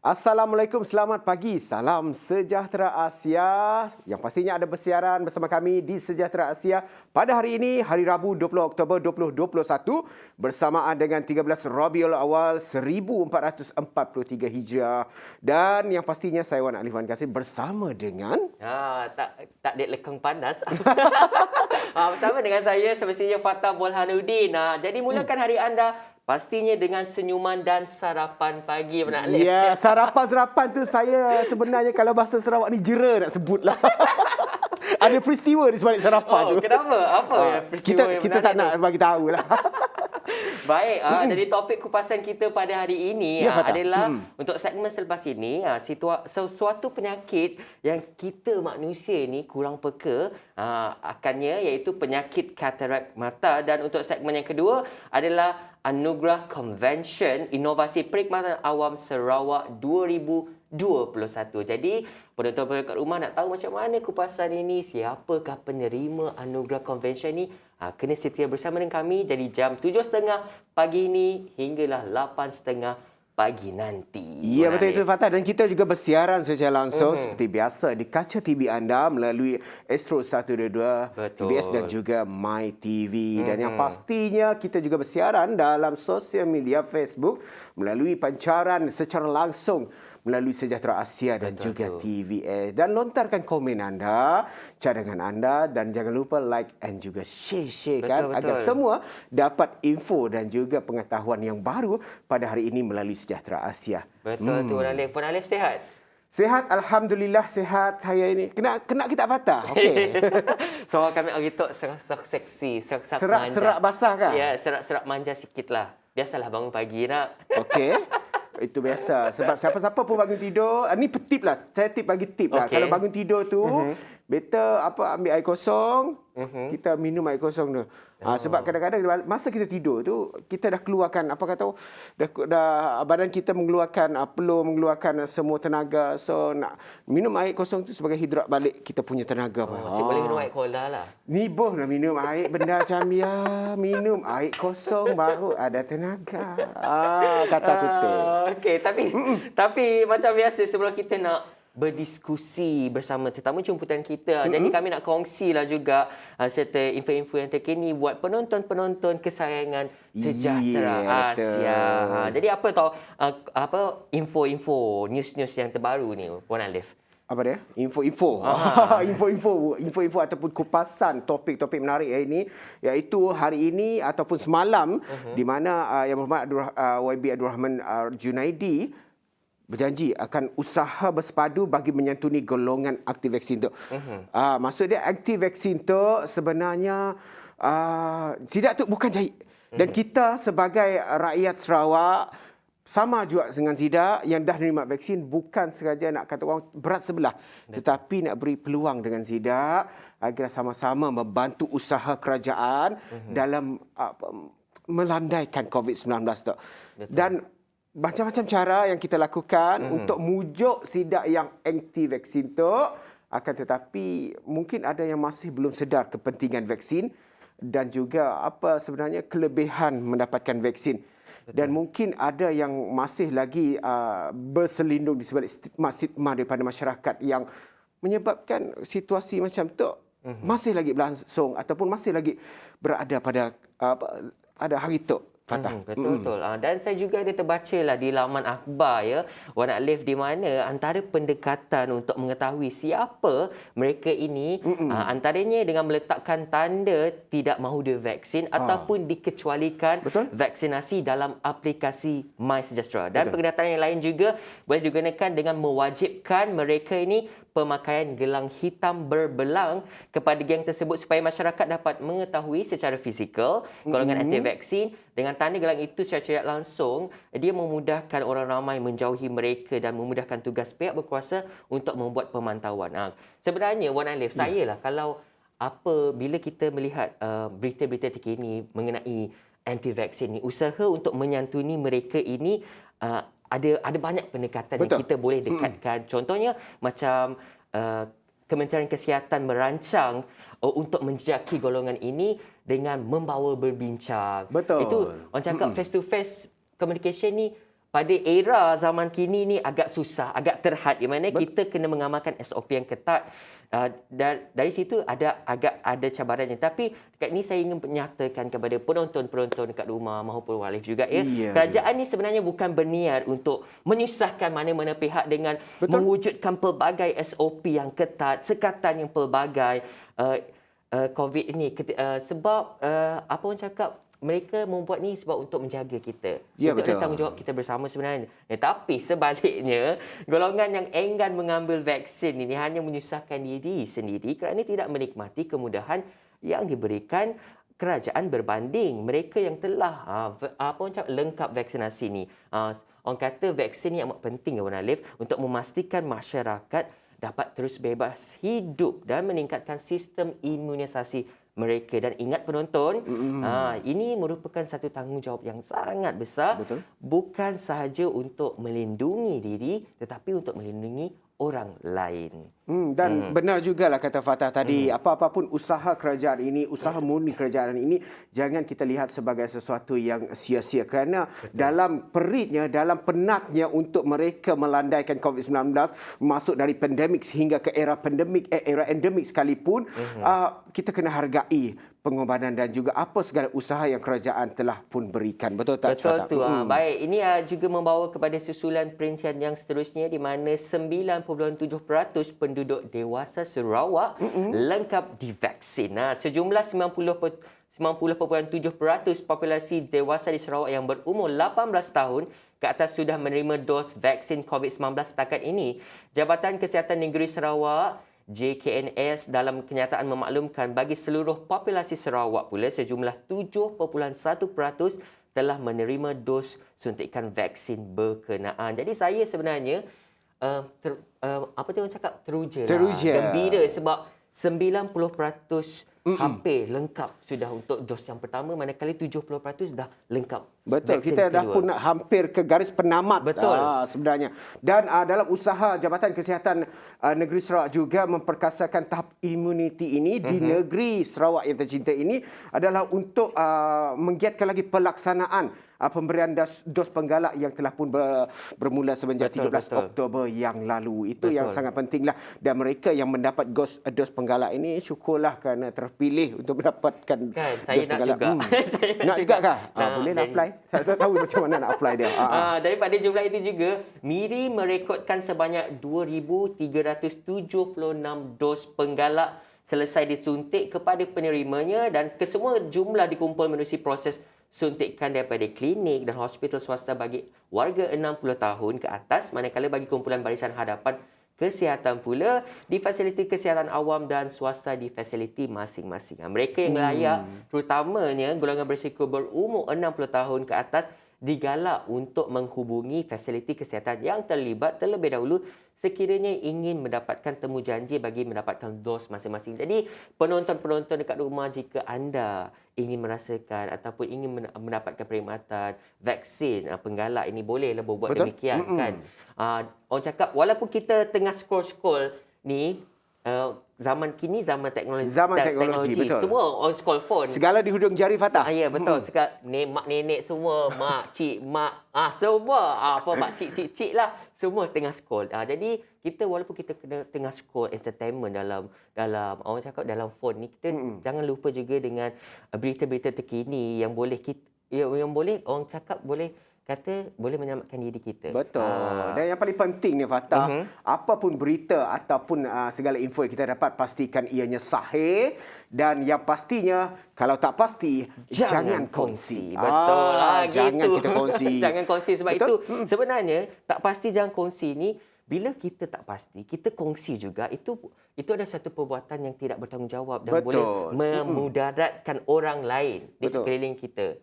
Assalamualaikum, selamat pagi. Salam Sejahtera Asia yang pastinya ada bersiaran bersama kami di Sejahtera Asia pada hari ini, hari Rabu 20 Oktober 2021 bersamaan dengan 13 Rabiul Awal 1443 Hijriah. Dan yang pastinya saya Wan Alif Wan Kasim bersama dengan tak dek lekang panas. Bersama dengan saya semestinya Fatah Bolhanuddin. Jadi mulakan hari anda pastinya dengan senyuman dan sarapan pagi, Abang Alif. Ya, sarapan-sarapan tu saya sebenarnya kalau bahasa Sarawak ni jera nak sebutlah. Ada peristiwa di sebalik sarapan tu. Kenapa? Apa peristiwa yang kita tak nak bagi tahu lah. Baik, jadi topik kupasan kita pada hari ini adalah untuk segmen selepas ini, sesuatu penyakit yang kita manusia ni kurang peka akannya, iaitu penyakit katarak mata. Dan untuk segmen yang kedua adalah Anugerah Convention Inovasi Perkhidmatan Awam Sarawak 2021. Jadi, penonton-penonton kat rumah nak tahu macam mana kupasan ini, siapakah penerima Anugerah Convention ni, kena setia bersama dengan kami dari jam 7.30 pagi ini hinggalah 8.30 pagi nanti. Ya, betul itu Fatah. Dan kita juga bersiaran secara langsung seperti biasa di kaca TV anda melalui Astro 122, TVS dan juga My TV. Dan yang pastinya kita juga bersiaran dalam sosial media Facebook melalui pancaran secara langsung melalui Sejahtera Asia dan juga TVS. Dan lontarkan komen anda, cadangan anda dan jangan lupa like and juga share kan agar semua dapat info dan juga pengetahuan yang baru pada hari ini melalui Sejahtera Asia. Betul tu, Wan Alif. Wan Alif sihat? Sihat, alhamdulillah sihat. Saya ini kena kita patah. Okey. So kami gitu serak-serak seksi, serak basah kah? Ya, serak-serak manja sikitlah. Biasalah bangun pagi nak. Okey. Itu biasa. Sebab siapa-siapa pun bangun tidur, ni tip lah. Saya bagi tip lah. Kalau bangun tidur tu, better ambil air kosong, kita minum air kosong tu. Sebab kadang-kadang masa kita tidur tu, kita dah keluarkan, dah badan kita mengeluarkan, mengeluarkan semua tenaga. So, nak minum air kosong tu sebagai hidrat balik kita punya tenaga. Boleh minum air cola lah. Ni boh nak minum air benda macam minum air kosong baru ada tenaga. Kata kutip. Okey, tapi macam biasa sebelum kita nak berdiskusi bersama tetamu jemputan kita. Jadi kami nak kongsilah juga serta info-info yang terkini buat penonton-penonton kesayangan Sejahtera Asia. Jadi apa info-info, news-news yang terbaru ni, Wan Alif? Apa dia? Info-info. Info-info ataupun kupasan topik-topik menarik ini, iaitu hari ini ataupun semalam di mana Yang Berhormat YB Abdul Rahman Junaidi berjanji akan usaha bersepadu bagi menyantuni golongan aktif vaksin tu. Maksud dia aktif vaksin tu sebenarnya SIDA tu bukan jahit. Dan kita sebagai rakyat Sarawak sama juga dengan SIDA yang dah menerima vaksin, bukan sengaja nak kata orang berat sebelah, tetapi nak beri peluang dengan SIDA agar sama-sama membantu usaha kerajaan dalam melandaikan COVID-19 tu. Dan macam-macam cara yang kita lakukan untuk mujuk SIDA yang anti vaksin tu, akan tetapi mungkin ada yang masih belum sedar kepentingan vaksin dan juga apa sebenarnya kelebihan mendapatkan vaksin. Dan mungkin ada yang masih lagi berselindung di sebalik stigma daripada masyarakat yang menyebabkan situasi macam tu masih lagi berlangsung ataupun masih lagi berada pada hari tu. Fatah. Betul. Dan saya juga ada terbacalah di laman akhbar Wan Alif, di mana antara pendekatan untuk mengetahui siapa mereka ini antaranya dengan meletakkan tanda tidak mahu divaksin ataupun dikecualikan vaksinasi dalam aplikasi MySejahtera. Dan pendekatan yang lain juga boleh digunakan dengan mewajibkan mereka ini pemakaian gelang hitam berbelang kepada geng tersebut supaya masyarakat dapat mengetahui secara fizikal golongan anti vaksin. Dengan tanda gelang itu secara tidak langsung, dia memudahkan orang ramai menjauhi mereka dan memudahkan tugas pihak berkuasa untuk membuat pemantauan. Sebenarnya Wan Alif, saya lah kalau bila kita melihat berita-berita terkini mengenai anti vaksin ni, usaha untuk menyantuni mereka ini ada banyak pendekatan yang kita boleh dekatkan. Contohnya macam Kementerian Kesihatan merancang untuk menjejaki golongan ini dengan membawa berbincang. Betul. Itu orang cakap face to face communication ni pada era zaman kini ni agak susah, agak terhad, di mana kita kena mengamalkan SOP yang ketat. Dari situ agak ada cabarannya. Tapi dekat ni saya ingin menyatakan kepada penonton-penonton dekat rumah maupun Walif juga kerajaan ni sebenarnya bukan berniat untuk menyusahkan mana-mana pihak dengan mewujudkan pelbagai SOP yang ketat, sekatan yang pelbagai COVID ini. Sebab apa orang cakap, mereka membuat ni sebab untuk menjaga kita. Ya, itu betul. adalah tanggungjawab kita bersama sebenarnya. Tapi sebaliknya, golongan yang enggan mengambil vaksin ini hanya menyusahkan diri sendiri kerana tidak menikmati kemudahan yang diberikan kerajaan berbanding mereka yang telah lengkap vaksinasi ni. Orang kata vaksin ni amat penting, Abang Alif, untuk memastikan masyarakat dapat terus bebas hidup dan meningkatkan sistem imunisasi mereka. Dan ingat penonton, ini merupakan satu tanggungjawab yang sangat besar. Betul. Bukan sahaja untuk melindungi diri, tetapi untuk melindungi orang lain. Dan benar jugalah kata Fatah tadi, apa-apa pun usaha kerajaan ini, usaha murni kerajaan ini, jangan kita lihat sebagai sesuatu yang sia-sia, kerana dalam peritnya, dalam penatnya untuk mereka melandaikan COVID-19, masuk dari pandemik sehingga ke era endemik sekalipun, kita kena hargai pengorbanan dan juga apa segala usaha yang kerajaan telah pun berikan. Betul tak, Betul Fatah? tu. Baik, ini juga membawa kepada susulan perincian yang seterusnya, di mana 9.7% penduduk dewasa Sarawak lengkap divaksin. Sejumlah 90.7% populasi dewasa di Sarawak yang berumur 18 tahun ke atas sudah menerima dos vaksin COVID-19 setakat ini. Jabatan Kesihatan Negeri Sarawak JKNS dalam kenyataan memaklumkan bagi seluruh populasi Sarawak pula sejumlah 7.1% telah menerima dos suntikan vaksin berkenaan. Jadi saya sebenarnya teruja. Gembira sebab 90% hampir lengkap sudah untuk dos yang pertama, manakala 70% dah lengkap. Betul, kita dah pun hampir ke garis penamat. Betul. Sebenarnya. Dan dalam usaha Jabatan Kesihatan Negeri Sarawak juga memperkasakan tahap immunity ini di negeri Sarawak yang tercinta ini adalah untuk menggiatkan lagi pelaksanaan pemberian dos penggalak yang telah pun bermula semenjak 13 Oktober yang lalu. Itu yang sangat pentinglah. Dan mereka yang mendapat dos penggalak ini, syukurlah kerana terpilih untuk mendapatkan saya dos penggalak. Nak juga. Nak juga kah? Bolehlah apply. Saya tahu macam mana nak apply dia. Daripada jumlah itu juga, MIRI merekodkan sebanyak 2,376 dos penggalak selesai disuntik kepada penerimanya, dan kesemua jumlah dikumpul menerusi proses suntikan daripada klinik dan hospital swasta bagi warga 60 tahun ke atas, manakala bagi kumpulan barisan hadapan kesihatan pula di fasiliti kesihatan awam dan swasta di fasiliti masing-masing. Mereka yang layak, terutamanya golongan berisiko berumur 60 tahun ke atas, digalak untuk menghubungi fasiliti kesihatan yang terlibat terlebih dahulu sekiranya ingin mendapatkan temu janji bagi mendapatkan dos masing-masing. Jadi penonton-penonton dekat rumah, jika anda ingin merasakan ataupun ingin mendapatkan perkhidmatan vaksin penggalak ini, bolehlah buat demikian kan. Orang cakap walaupun kita tengah scroll-scroll ni, zaman kini zaman teknologi. Betul. Semua on scroll phone. Segala di hujung jari, Fatah. Ya, betul. Mak nenek semua, mak cik, semua mak cik lah, semua tengah scroll. Jadi kita walaupun kita tengah scroll entertainment dalam orang cakap dalam phone ni, kita jangan lupa juga dengan berita-berita terkini yang boleh orang cakap boleh menyelamatkan diri kita. Betul. Dan yang paling penting ni, Fatah, apapun berita ataupun segala info yang kita dapat, pastikan ianya sahih. Dan yang pastinya, kalau tak pasti, jangan kongsi. Betul. Jangan kita kongsi. Jangan kongsi. Sebab itu, sebenarnya, tak pasti jangan kongsi ni, bila kita tak pasti, kita kongsi juga, itu ada satu perbuatan yang tidak bertanggungjawab dan boleh memudaratkan orang lain di sekeliling kita.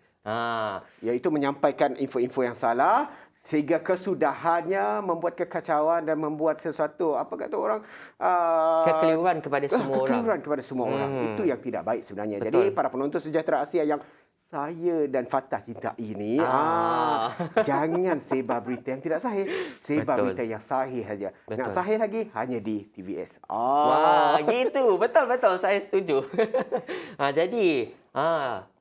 Iaitu menyampaikan info-info yang salah sehingga kesudahannya membuat kekacauan dan membuat sesuatu, apa kata orang, kekeliruan kepada semua orang. Kekeliruan kepada semua orang. Itu yang tidak baik sebenarnya. Betul. Jadi para penonton Sejahtera Asia yang saya dan Fatah cintai ini, jangan sebar berita yang tidak sahih. Sebar berita yang sahih saja. Nak sahih lagi hanya di TVS. Wah, gitu. Betul. Saya setuju. Jadi,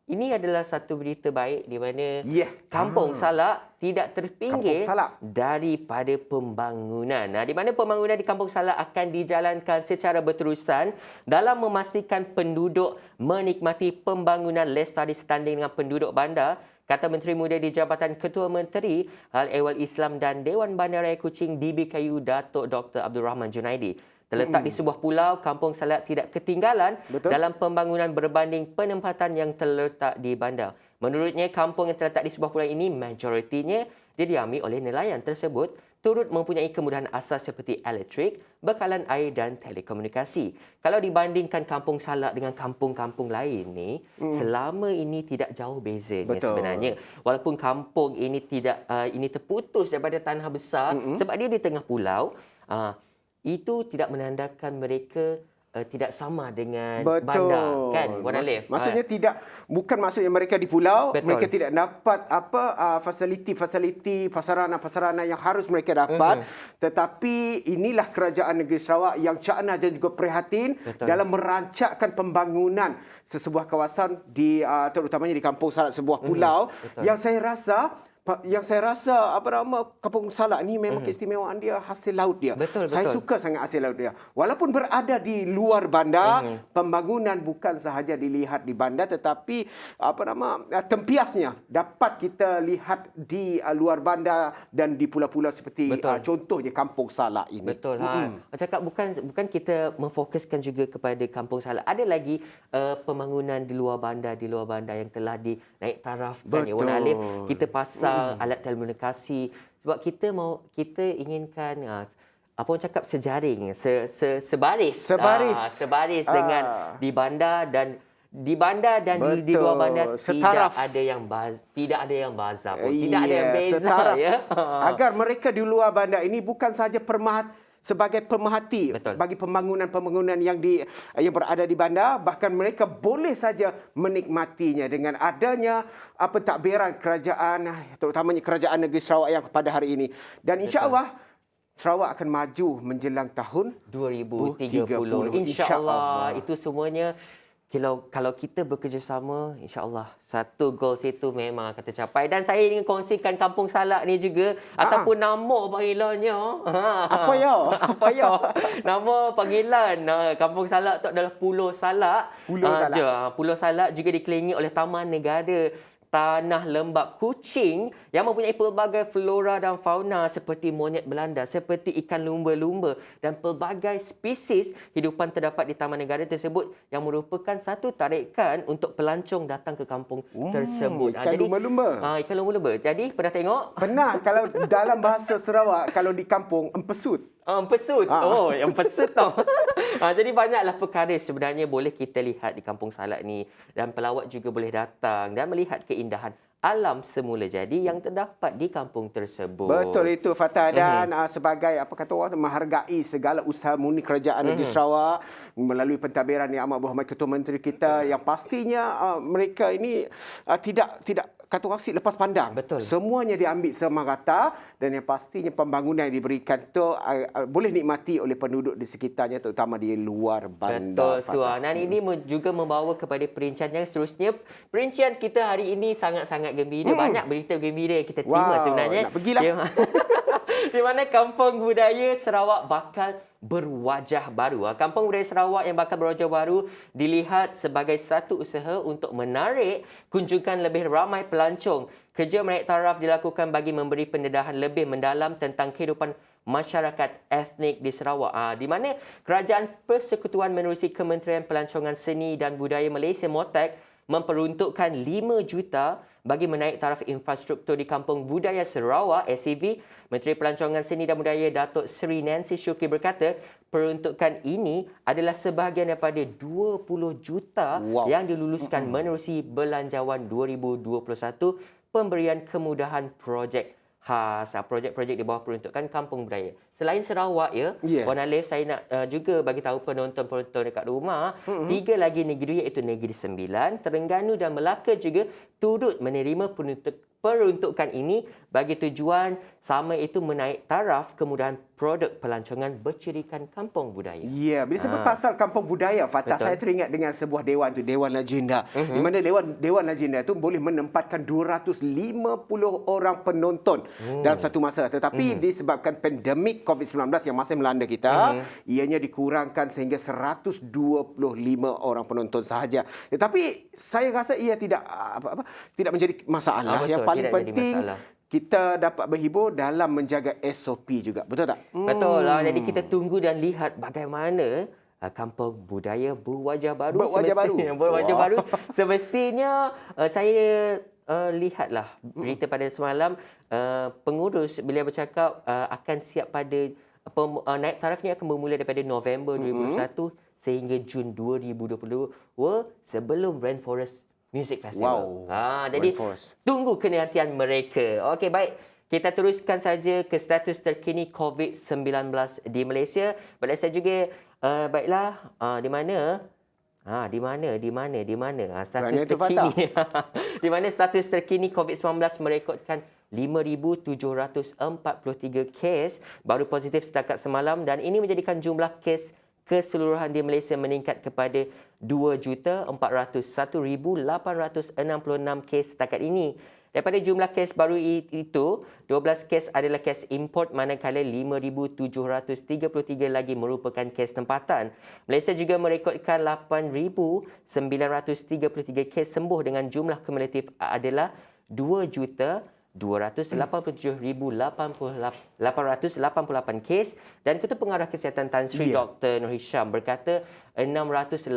ini adalah satu berita baik di mana Kampung Ah. Salak tidak terpinggir Kampung Salak. daripada pembangunan. Di mana pembangunan di Kampung Salak akan dijalankan secara berterusan dalam memastikan penduduk menikmati pembangunan lestari setanding dengan penduduk bandar, kata Menteri Muda di Jabatan Ketua Menteri Hal Ehwal Islam dan Dewan Bandaraya Kuching DBKU Datuk Dr. Abdul Rahman Junaidi. Terletak di sebuah pulau, Kampung Salak tidak ketinggalan dalam pembangunan berbanding penempatan yang terletak di bandar. Menurutnya, kampung yang terletak di sebuah pulau ini majoritinya didiami oleh nelayan tersebut turut mempunyai kemudahan asas seperti elektrik, bekalan air dan telekomunikasi. Kalau dibandingkan Kampung Salak dengan kampung-kampung lain ni, selama ini tidak jauh bezanya sebenarnya. Walaupun kampung ini tidak ini terputus daripada tanah besar sebab dia di tengah pulau, itu tidak menandakan mereka tidak sama dengan bandar, kan, Wan Alif? Maksudnya bukan maksudnya mereka di pulau, mereka tidak dapat fasiliti pasarana yang harus mereka dapat, tetapi inilah kerajaan negeri Sarawak yang cakna dan juga prihatin dalam merancangkan pembangunan sesebuah kawasan di terutamanya di Kampung Salak, sebuah pulau yang saya rasa Kampung Salak ni memang keistimewaan dia hasil laut dia. Saya suka sangat hasil laut dia. Walaupun berada di luar bandar, pembangunan bukan sahaja dilihat di bandar tetapi tempiasnya dapat kita lihat di luar bandar dan di pulau-pulau seperti contohnya Kampung Salak ini. Betul. Cakap bukan kita memfokuskan juga kepada Kampung Salak. Ada lagi pembangunan di luar bandar yang telah dinaik tarafkan, ya Wan Alif. Kita pasang alat telekomunikasi sebab kita inginkan apa orang cakap sejaring, sebaris dengan di bandar dan di luar bandar tidak ada yang bazar pun, tidak ada yang beza ya. Agar mereka di luar bandar ini bukan sahaja sebagai pemerhati bagi pembangunan yang berada di bandar, bahkan mereka boleh saja menikmatinya dengan adanya pentadbiran kerajaan, terutamanya kerajaan negeri Sarawak yang pada hari ini. Dan insya-Allah Sarawak akan maju menjelang tahun 2030. Insya-Allah itu semuanya kalau kita bekerjasama, insya-Allah satu goal itu memang akan tercapai. Dan saya ingin kongsikan Kampung Salak ni juga ataupun nama panggilannya. Apa ya? Nama panggilan Kampung Salak tu adalah Pulau Salak. Pulau Salak juga dikelilingi oleh Taman Negara Tanah Lembap Kuching yang mempunyai pelbagai flora dan fauna seperti monyet Belanda, seperti ikan lumba-lumba dan pelbagai spesies hidupan terdapat di taman negara tersebut yang merupakan satu tarikan untuk pelancong datang ke kampung tersebut. Ikan lumba-lumba. Ikan lumba-lumba. Jadi pernah tengok? Pernah. Kalau dalam bahasa Sarawak, kalau di kampung, empesut. Empesut. Empesut tau. Jadi banyaklah perkara sebenarnya boleh kita lihat di Kampung Salak ni, dan pelawat juga boleh datang dan melihat keindahan alam semula jadi yang terdapat di kampung tersebut. Betul itu, Fatah. Dan sebagai menghargai segala usaha murni kerajaan negeri Sarawak melalui pentadbiran Yang Amat Berhormat Ketua Menteri kita yang pastinya mereka ini tidak lepas pandang. Semuanya diambil semata dan yang pastinya pembangunan yang diberikan itu boleh nikmati oleh penduduk di sekitarnya, terutama di luar bandar. Betul. Dan ini juga membawa kepada perincian yang seterusnya. Perincian kita hari ini sangat-sangat gembira. Banyak berita gembira yang kita terima sebenarnya. Nak pergilah. Di mana Kampung Budaya Sarawak bakal berwajah baru. Kampung Budaya Sarawak yang bakal berwajah baru dilihat sebagai satu usaha untuk menarik kunjungan lebih ramai pelancong. Kerja menaik taraf dilakukan bagi memberi pendedahan lebih mendalam tentang kehidupan masyarakat etnik di Sarawak. Di mana Kerajaan Persekutuan menerusi Kementerian Pelancongan Seni dan Budaya Malaysia MOTAC memperuntukkan 5 juta bagi menaik taraf infrastruktur di Kampung Budaya Sarawak (SCV). Menteri Pelancongan Seni dan Budaya Datuk Seri Nancy Syukri berkata, peruntukan ini adalah sebahagian daripada 20 juta yang diluluskan menerusi Belanjawan 2021 pemberian kemudahan projek khas, projek-projek di bawah peruntukan Kampung Budaya. Selain Sarawak Wan Alif, saya nak juga bagi tahu penonton-penonton dekat rumah, 3 lagi negeri iaitu Negeri Sembilan, Terengganu dan Melaka juga turut menerima peruntukan ini bagi tujuan sama, iaitu menaik taraf kemudahan produk pelancongan bercirikan kampung budaya. Ya, bila sebut pasal kampung budaya, Fatah, Betul. saya teringat dengan sebuah dewan tu, Dewan Legenda. Di mana Dewan Legenda tu boleh menempatkan 250 orang penonton dalam satu masa. Tetapi disebabkan pandemik COVID-19 yang masih melanda kita, ianya dikurangkan sehingga 125 orang penonton sahaja. Tetapi saya rasa ia tidak menjadi masalah. Betul, Yang paling tidak jadi penting masalah. kita dapat berhibur dalam menjaga SOP juga. Betul tak? Betul lah. Jadi kita tunggu dan lihat bagaimana kampung budaya berwajah baru. Berwajah baru. Berwajah Wah. baru. Semestinya saya lihatlah berita pada semalam, pengurus beliau bercakap akan siap pada naik taraf ni akan bermula daripada November 2021 sehingga Jun 2022 sebelum Rainforest Music Festival. Jadi Rainforest. tunggu kenantian mereka. Okey, baik. Kita teruskan saja ke status terkini COVID-19 di Malaysia. Baik, saya juga baiklah di mana status terkini. Di mana status terkini COVID-19 merekodkan 5,743 kes baru positif setakat semalam, dan ini menjadikan jumlah kes keseluruhan di Malaysia meningkat kepada 2,401,866 kes setakat ini. Daripada jumlah kes baru itu, 12 kes adalah kes import, manakala 5,733 lagi merupakan kes tempatan. Malaysia juga merekodkan 8,933 kes sembuh dengan jumlah kumulatif adalah 2,287,888 kes, dan Ketua Pengarah Kesihatan Tan Sri Dr. Nur Hisham berkata 682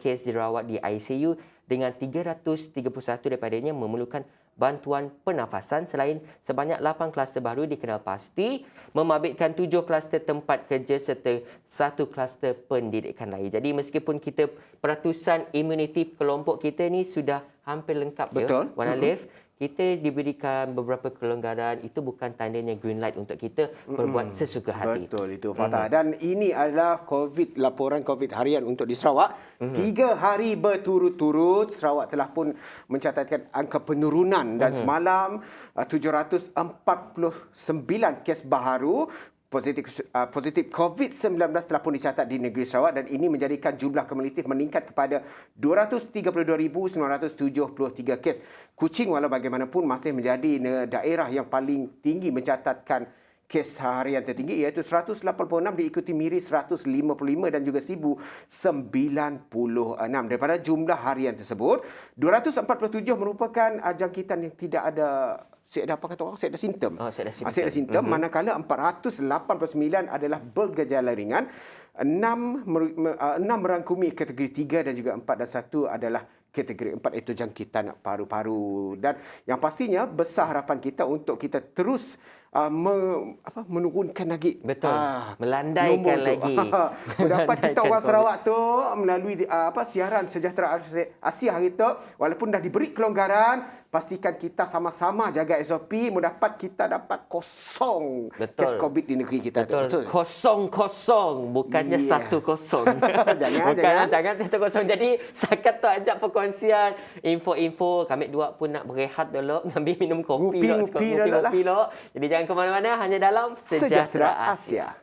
kes dirawat di ICU dengan 331 daripadanya memerlukan bantuan pernafasan, selain sebanyak 8 kluster baru dikenal pasti, membabitkan 7 kluster tempat kerja serta 1 kluster pendidikan lain. Jadi meskipun kita peratusan imuniti kelompok kita ni sudah hampir lengkap, betul, ya, Wan Alif, kita diberikan beberapa kelonggaran, itu bukan tandanya green light untuk kita berbuat sesuka hati. Betul itu, Fatah. Dan ini adalah laporan COVID harian untuk di Sarawak. 3 hari berturut-turut Sarawak telah pun mencatatkan angka penurunan, dan semalam 749 kes baharu positif COVID-19 telah pun dicatat di negeri Sarawak, dan ini menjadikan jumlah kumulatif meningkat kepada 232,973 kes. Kuching walau bagaimanapun masih menjadi daerah yang paling tinggi mencatatkan kes harian tertinggi, iaitu 186, diikuti Miri 155 dan juga Sibu 96. Daripada jumlah harian tersebut, 247 merupakan jangkitan yang tidak ada simptom. Seada simptom, manakala 489 adalah bergejala ringan, 6 merangkumi kategori 3 dan juga 4 dan 1 adalah kategori 4, itu jangkitan paru-paru. Dan yang pastinya besar harapan kita untuk kita terus menurunkan lagi. Betul. Melandaikan lagi. Dapat kita orang Sarawak tu melalui siaran Sejahtera Asia hari tu, walaupun dah diberi kelonggaran, pastikan kita sama-sama jaga SOP, kita dapat kosong kes COVID di negeri kita. Betul. Kosong, bukannya 1-0. Jangan 1-0. Jadi setakat tu ajak perkongsian info-info. Kami dua pun nak berehat dulu, ambil minum kopi dulu. Jadi jangan ke mana-mana, hanya dalam Sejahtera Asia.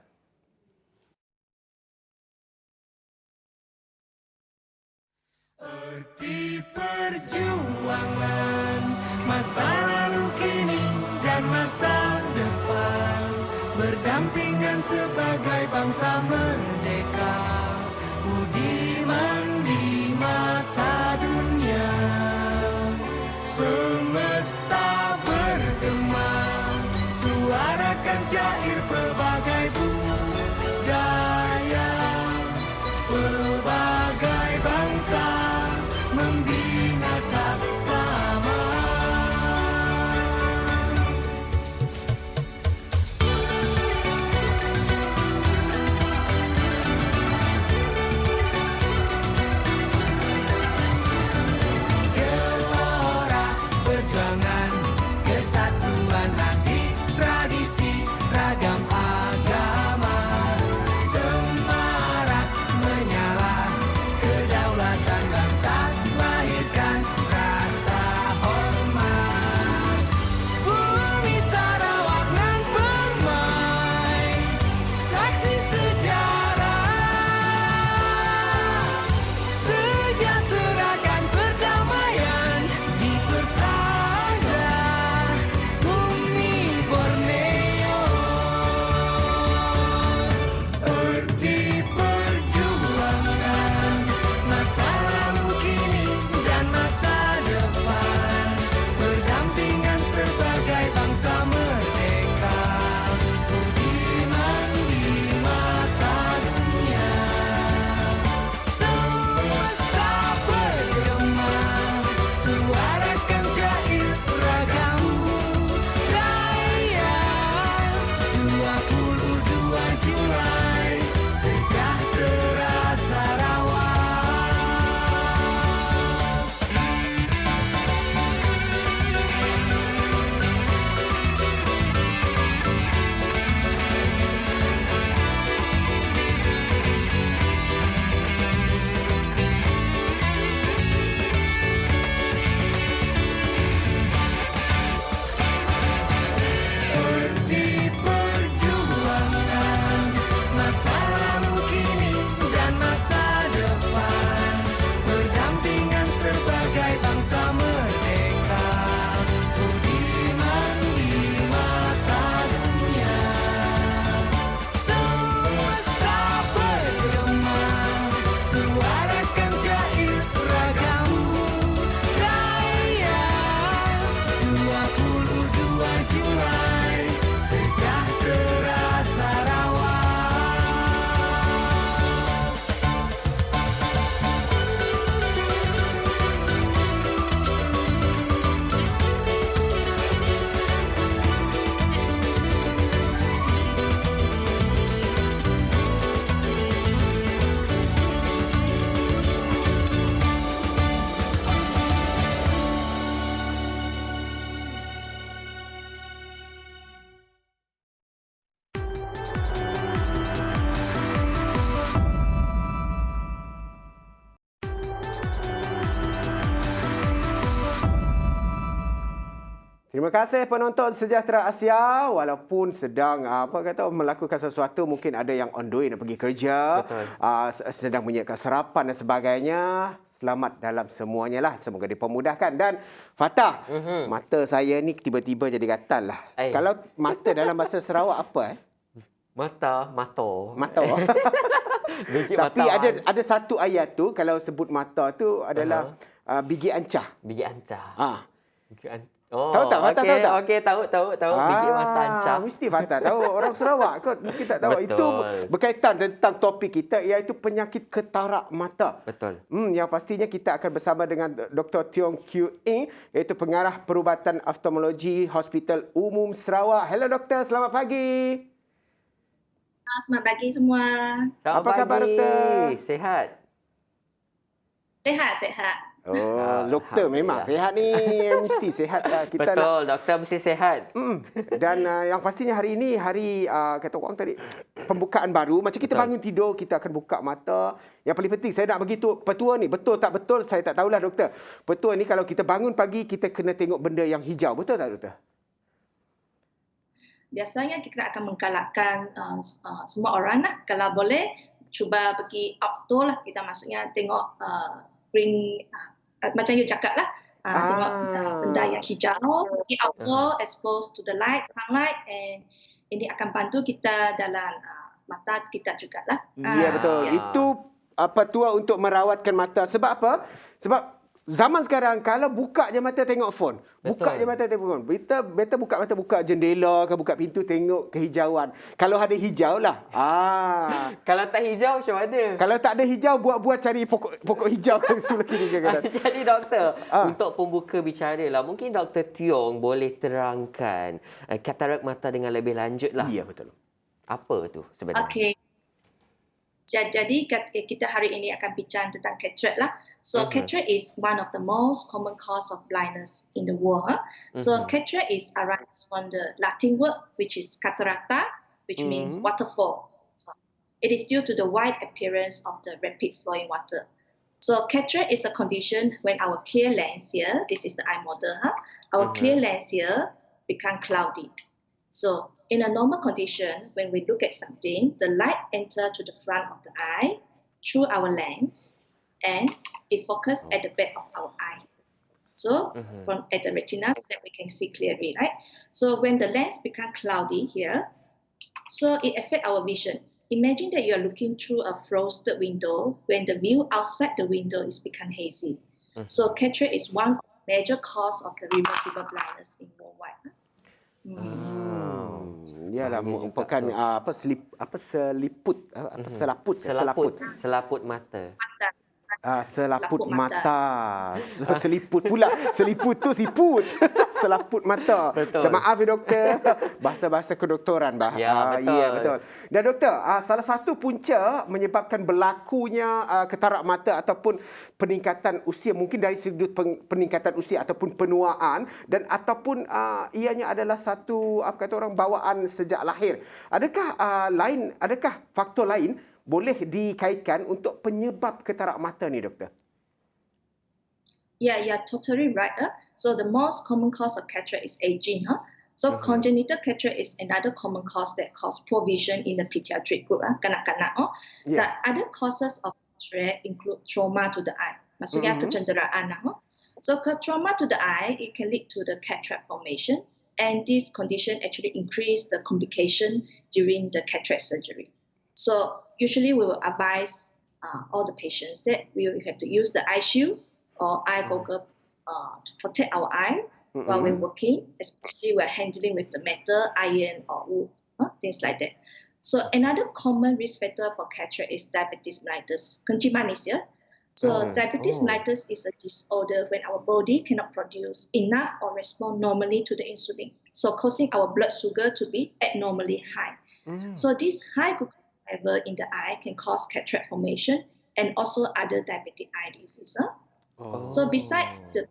Erti perjuangan, masa lalu, kini, dan masa depan, berdampingan sebagai bangsa merdeka, budiman di mata dunia. Semesta bergema, suarakan syair pelbagai budaya, pelbagai bangsa membina saksama. Gelora perjuangan, kesatuan hati, tradisi, ragam agama, semarak menyala kedaulatan bangsa, lahirkan rasa Terima kasih penonton Sejahtera Asia, walaupun sedang melakukan sesuatu, mungkin ada yang on the way nak pergi kerja, sedang menyiapkan sarapan dan sebagainya. Selamat dalam semuanya lah. Semoga dipermudahkan. Dan Fatah, mata saya ni tiba-tiba jadi gatal lah. Kalau mata dalam bahasa Sarawak apa? Mata. Tapi ada satu ayat tu, kalau sebut mata tu adalah bigi ancah. Bigi ancah. Bigi ancah. Tahu tak? Fatah tahu tak? Okey, tahu. Bigi mata ancah. Mesti Fatah tahu. Orang Sarawak kot mungkin tak tahu. Betul. Itu berkaitan tentang topik kita, iaitu penyakit ketarak mata. Betul. Yang pastinya kita akan bersama dengan Dr. Tiong Kiew Eng, iaitu pengarah perubatan oftalmologi Hospital Umum Sarawak. Hello doktor, selamat pagi. Selamat pagi semua. Selamat Apa khabar, pagi. doktor? Sihat? Sehat. Doktor memang sihat ni. Mesti sihat. Kita Betul, doktor mesti sihat. Dan yang pastinya hari ini, hari kata orang tadi, pembukaan baru. Macam kita bangun tidur, kita akan buka mata. Yang paling penting, saya nak bagi petua ni. Betul tak betul, saya tak tahulah doktor. Petua ni kalau kita bangun pagi, kita kena tengok benda yang hijau. Betul tak doktor? Biasanya kita akan menggalakkan semua orang lah. Kalau boleh, cuba pergi outdoor lah. Kita maksudnya tengok green, macam you cakap lah. Tengok benda yang hijau, pergi outdoor, exposed to the sunlight, and ini akan bantu kita dalam mata kita jugalah. Ya, betul. Itu petua untuk merawatkan mata. Sebab apa? Sebab zaman sekarang, kalau buka je mata tengok phone. Buka je mata tengok phone. Better buka mata, buka jendela ke, buka pintu, tengok kehijauan. Kalau ada hijau lah. Kalau tak hijau macam mana? Kalau tak ada hijau, buat-buat cari pokok hijau ke sebelah kiri ke kanan. Jadi doktor, untuk pembuka bicara lah, mungkin Dr. Tiong boleh terangkan katarak mata dengan lebih lanjut lah. Ya, betul. Apa tu sebenarnya? Okey. Jadi kita hari ini akan bincang tentang cataract lah. So cataract is one of the most common cause of blindness in the world. So cataract is arises from the Latin word which is cataracta, which means waterfall. So it is due to the white appearance of the rapid flowing water. So cataract is a condition when our clear lens here, this is the eye model, our clear lens here become cloudy. So in a normal condition, when we look at something, the light enters to the front of the eye through our lens, and it focuses at the back of our eye. So from at the retina, so that we can see clearly, right? So when the lens becomes cloudy here, so it affects our vision. Imagine that you are looking through a frosted window when the view outside the window is become hazy. So cataract is one major cause of the reversible blindness in worldwide. Yalah, merupakan Selaput mata. Selaput mata. Seliput pula. Seliput tu siput. Selaput mata. Betul. Maaf ya doktor. Bahasa-bahasa kedoktoran bah. Ya, betul. Ya, betul. Dan doktor, salah satu punca menyebabkan berlakunya katarak mata ataupun peningkatan usia, mungkin dari sudut peningkatan usia ataupun penuaan, dan ataupun ianya adalah satu bawaan sejak lahir. Adakah faktor lain boleh dikaitkan untuk penyebab katarak mata ni, doktor? Yeah, you're totally right. So the most common cause of cataract is aging. So congenital cataract is another common cause that cause poor vision in the pediatric group. Kanak-kanak. The other causes of cataract include trauma to the eye. Maksudnya kecederaan. So trauma to the eye, it can lead to the cataract formation, and this condition actually increase the complication during the cataract surgery. So usually we will advise all the patients that we will have to use the eye shield or eye goggle to protect our eye while we're working, especially we're handling with the metal, iron or wood, things like that. So another common risk factor for cataract is diabetes mellitus. Kencing manis, ya. So diabetes mellitus is a disorder when our body cannot produce enough or respond normally to the insulin, so causing our blood sugar to be abnormally high. So this high glucose level in the eye can cause cataract formation and also other diabetic eye disease. So besides the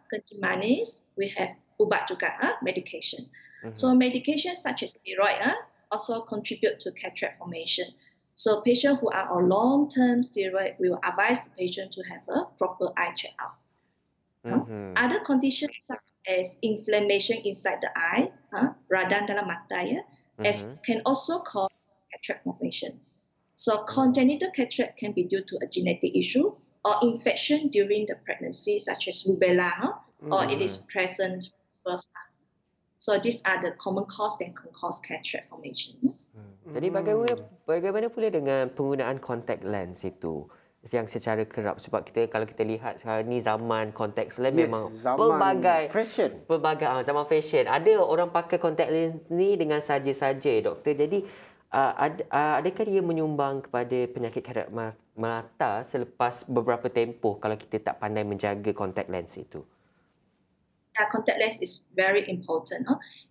kencing manis, we have ubat juga, medication. So medication such as steroid also contribute to cataract formation. So patients who are on long-term steroid, we will advise the patient to have a proper eye check-up. Other conditions such as inflammation inside the eye, radang dalam mata, as can also cause cataract formation. So congenital cataract can be due to a genetic issue or infection during the pregnancy, such as rubella, or it is present birth. So these are the common cause that can cause cataract formation. Jadi bagaimana pula dengan penggunaan contact lens itu? Yang secara kerap, sebab kalau kita lihat sekarang ni zaman contact lens memang zaman fashion. Zaman fashion. Ada orang pakai contact lens ni dengan saja-saja, doktor. Jadi adakah dia menyumbang kepada penyakit katarak mata selepas beberapa tempoh kalau kita tak pandai menjaga contact lens itu? Contact lens is very important.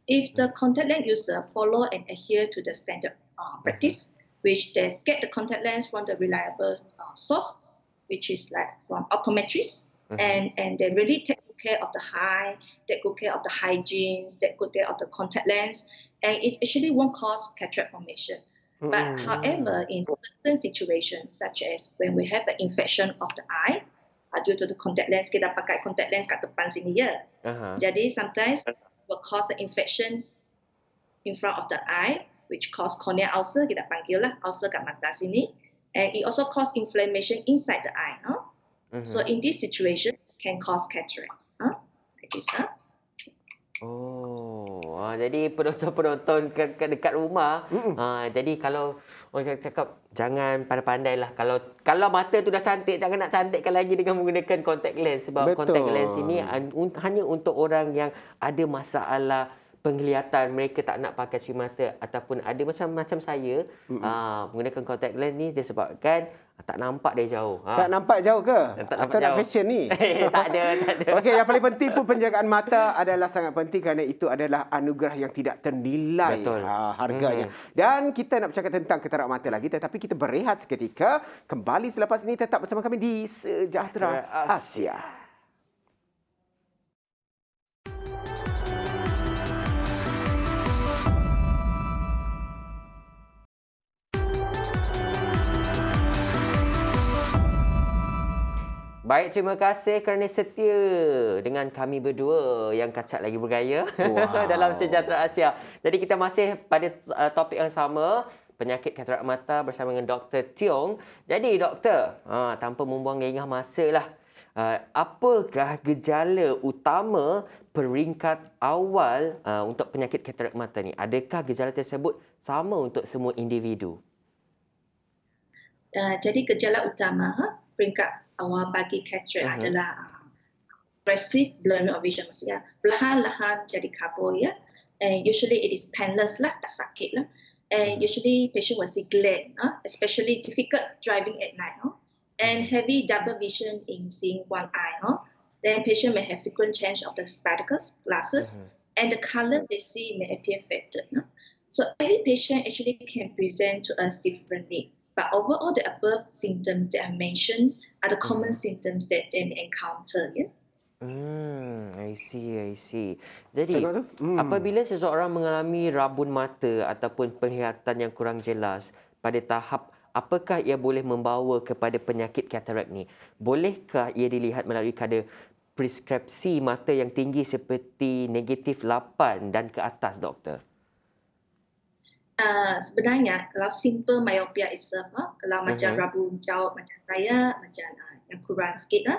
If the contact lens user follow and adhere to the standard practice, which they get the contact lens from the reliable source, which is like from optometrists, and they really take good care of the eye, take good care of the hygiene, take good care of the contact lens, and it actually won't cause cataract formation. But however, in certain situations, such as when we have an infection of the eye, due to the contact lens, kita pakai contact lens kat depan sini ya. Jadi sometimes will cause an infection in front of the eye, which cause corneal ulcer, kita panggil lah ulcer kat mata sini, and it also cause inflammation inside the eye. So in this situation, can cause cataract. Like this, jadi penonton-penonton dekat rumah, jadi kalau orang cakap jangan pandai-pandai lah. Kalau mata tu dah cantik, jangan nak cantikkan lagi dengan menggunakan contact lens. Sebab contact lens ini hanya untuk orang yang ada masalah penglihatan, mereka tak nak pakai cermata, ataupun ada macam saya menggunakan contact lens ni disebabkan tak nampak dari jauh. Tak nampak jauh ke? Atau nak fashion ni? Tak ada. Okey, yang paling penting pun penjagaan mata adalah sangat penting kerana itu adalah anugerah yang tidak ternilai harganya. Dan kita nak bercakap tentang katarak mata lagi, tetapi kita berehat seketika. Kembali selepas ini tetap bersama kami di Sejahtera Asia. Baik, terima kasih kerana setia dengan kami berdua yang kacak lagi bergaya dalam Sejahtera Asia. Jadi kita masih pada topik yang sama, penyakit katarak mata bersama dengan Dr. Tiong. Jadi doktor, tanpa membuang lengah masa lah, apakah gejala utama peringkat awal untuk penyakit katarak mata ni? Adakah gejala tersebut sama untuk semua individu? Jadi gejala utama peringkat awal bagi cataract adalah progressive blurring of vision, maksudnya perlahan-lahan jadi kabur ya. And usually it is painless lah, tak sakit lah. And usually patient will see glare, especially difficult driving at night, and heavy double vision in seeing one eye. Then patient may have frequent change of the spectacles, glasses, and the color they see may appear faded. So every patient actually can present to us differently. But overall, the above symptoms that I mentioned are the common symptoms that they may encounter. Yeah? I see. Jadi, apabila seseorang mengalami rabun mata ataupun penglihatan yang kurang jelas pada tahap, apakah ia boleh membawa kepada penyakit katarak ni? Bolehkah ia dilihat melalui kadar preskripsi mata yang tinggi seperti negatif 8 dan ke atas, doktor? Sebenarnya kalau simple myopia itself, kalau macam rabun jauh macam saya, macam yang kurang sikit,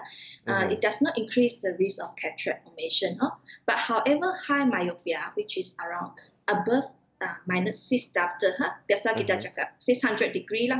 it does not increase the risk of cataract formation. But however, high myopia, which is around above minus 6 diopter, biasa kita cakap 600 degree lah,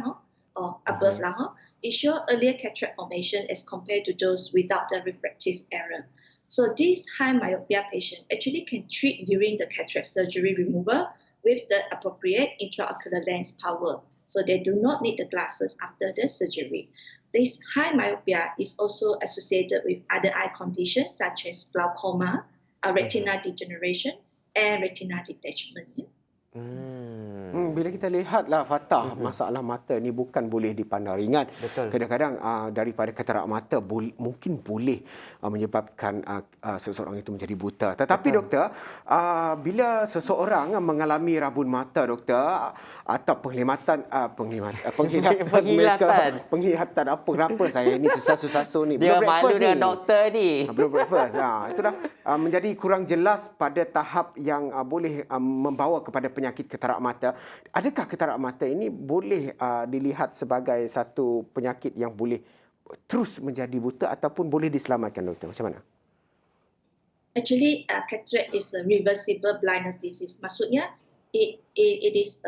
or above lah, it show earlier cataract formation as compared to those without the refractive error. So this high myopia patient actually can treat during the cataract surgery removal with the appropriate intraocular lens power. So they do not need the glasses after the surgery. This high myopia is also associated with other eye conditions such as glaucoma, retinal degeneration, and retinal detachment. Bila kita lihatlah Fatah, masalah mata ni bukan boleh dipandang ringan. Betul. Kadang-kadang daripada katarak mata mungkin boleh menyebabkan seseorang itu menjadi buta. Tetapi doktor, bila seseorang mengalami rabun mata doktor atau penglihatan penglihatan apa, kenapa saya ini susah-susah ni. Dia Belum malu breakfast dengan ni. doktor ni. Belum breakfast. Itu dah menjadi kurang jelas pada tahap yang boleh membawa kepada penyakit katarak mata. Adakah katarak mata ini boleh dilihat sebagai satu penyakit yang boleh terus menjadi buta ataupun boleh diselamatkan doktor? Macam mana? Actually, cataract is a reversible blindness disease. Maksudnya, it is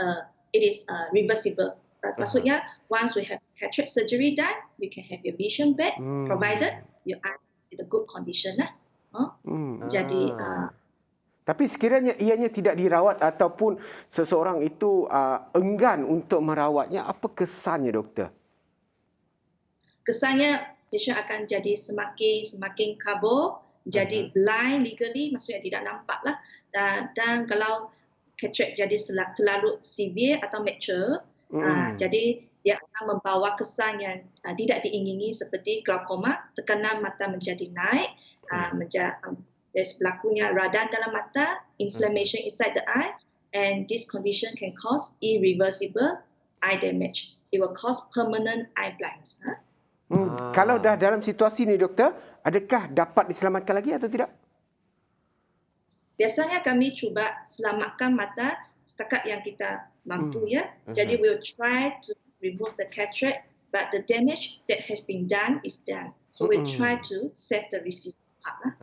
reversible. Maksudnya, once we have cataract surgery done, we can have your vision back, provided your eye is in a good condition. Jadi, tapi sekiranya ianya tidak dirawat ataupun seseorang itu enggan untuk merawatnya, apa kesannya doktor? kesannya patient akan jadi semakin kabur, jadi blind legally, maksudnya tidak nampak lah. Dan kalau cataract jadi terlalu severe atau mature, jadi dia akan membawa kesan yang tidak diingini seperti glaukoma, tekanan mata menjadi naik, berlakunya radang dalam mata, inflammation inside the eye, and this condition can cause irreversible eye damage. It will cause permanent eye blindness. Kalau dah dalam situasi ni doktor, adakah dapat diselamatkan lagi atau tidak? Biasanya kami cuba selamatkan mata setakat yang kita mampu ya. Jadi we will try to remove the cataract, but the damage that has been done is done. So we try to save the residual part.